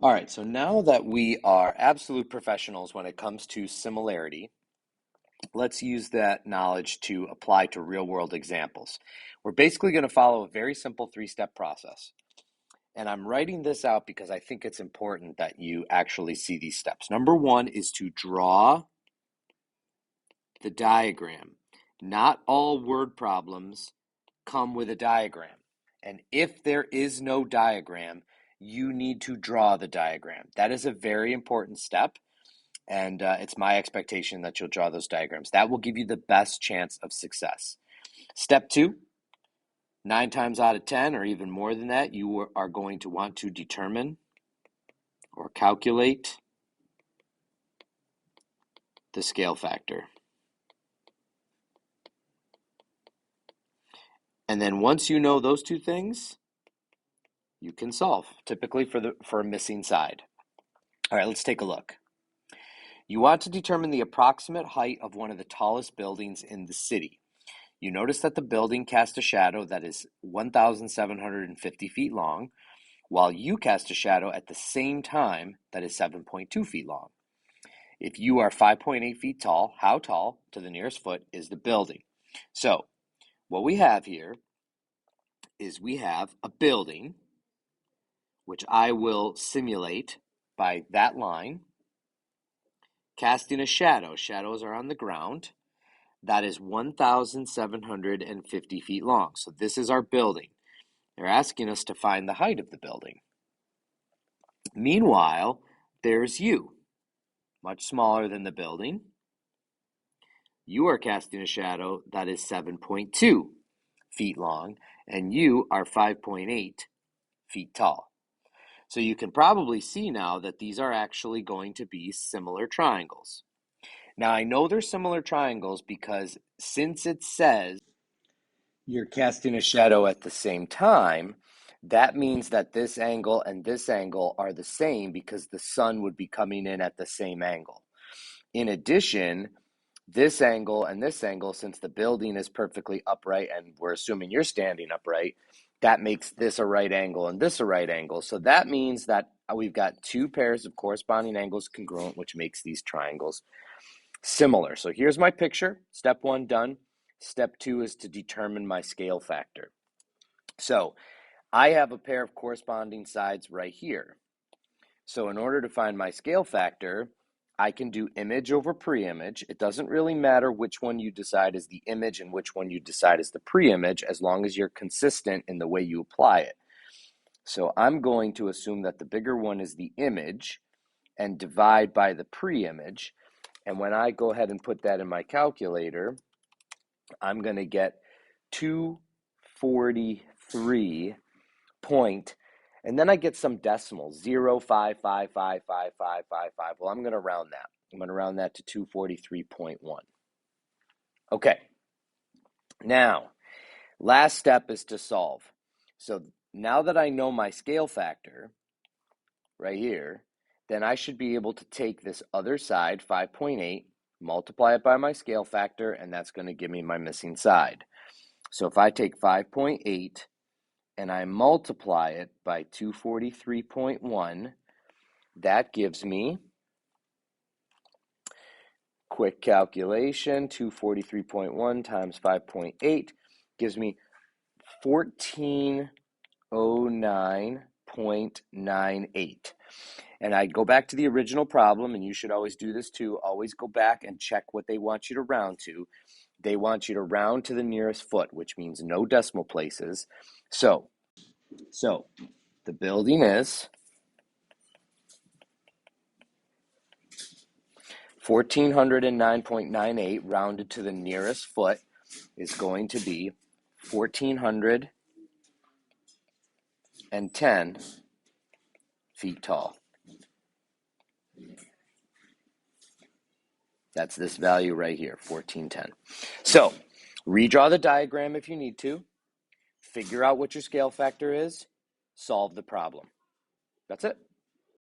All right, so now that we are absolute professionals when it comes to similarity, let's use that knowledge to apply to real-world examples. We're basically going to follow a very simple three-step process. And I'm writing this out because I think it's important that you actually see these steps. Number one is to draw the diagram. Not all word problems come with a diagram. And if there is no diagram, you need to draw the diagram. That is a very important step. And it's my expectation that you'll draw those diagrams. That will give you the best chance of success. Step two, 9 times out of 10, or even more than that, you are going to want to determine or calculate the scale factor. And then once you know those two things, you can solve, typically for a missing side. All right, let's take a look. You want to determine the approximate height of one of the tallest buildings in the city. You notice that the building casts a shadow that is 1,750 feet long, while you cast a shadow at the same time that is 7.2 feet long. If you are 5.8 feet tall, how tall to the nearest foot is the building? So what we have here is we have a building, which I will simulate by that line, casting a shadow. Shadows are on the ground. That is 1,750 feet long. So this is our building. They're asking us to find the height of the building. Meanwhile, there's you, much smaller than the building. You are casting a shadow that is 7.2 feet long, and you are 5.8 feet tall. So you can probably see now that these are actually going to be similar triangles. Now, I know they're similar triangles because since it says you're casting a shadow at the same time, that means that this angle and this angle are the same because the sun would be coming in at the same angle. In addition, this angle and this angle, since the building is perfectly upright and we're assuming you're standing upright, that makes this a right angle and this a right angle. So that means that we've got two pairs of corresponding angles congruent, which makes these triangles similar. So here's my picture. Step one done. Step two is to determine my scale factor. So I have a pair of corresponding sides right here. So in order to find my scale factor, I can do image over pre-image. It doesn't really matter which one you decide is the image and which one you decide is the pre-image, as long as you're consistent in the way you apply it. So I'm going to assume that the bigger one is the image and divide by the pre-image. And when I go ahead and put that in my calculator, I'm going to get 243 point, and then I get some decimals, 0.5555555. Well, I'm going to round that. I'm going to round that to 243.1. Okay. Now, last step is to solve. So now that I know my scale factor right here, then I should be able to take this other side, 5.8, multiply it by my scale factor, and that's going to give me my missing side. So if I take 5.8 and I multiply it by 243.1, that gives me, quick calculation, 243.1 times 5.8 gives me 1409.98. And I go back to the original problem, and you should always do this too. Always go back and check what they want you to round to. They want you to round to the nearest foot, which means no decimal places. So the building is 1,409.98 rounded to the nearest foot is going to be 1,410 feet tall. That's this value right here, 1,410. So redraw the diagram if you need to. Figure out what your scale factor is. Solve the problem. That's it.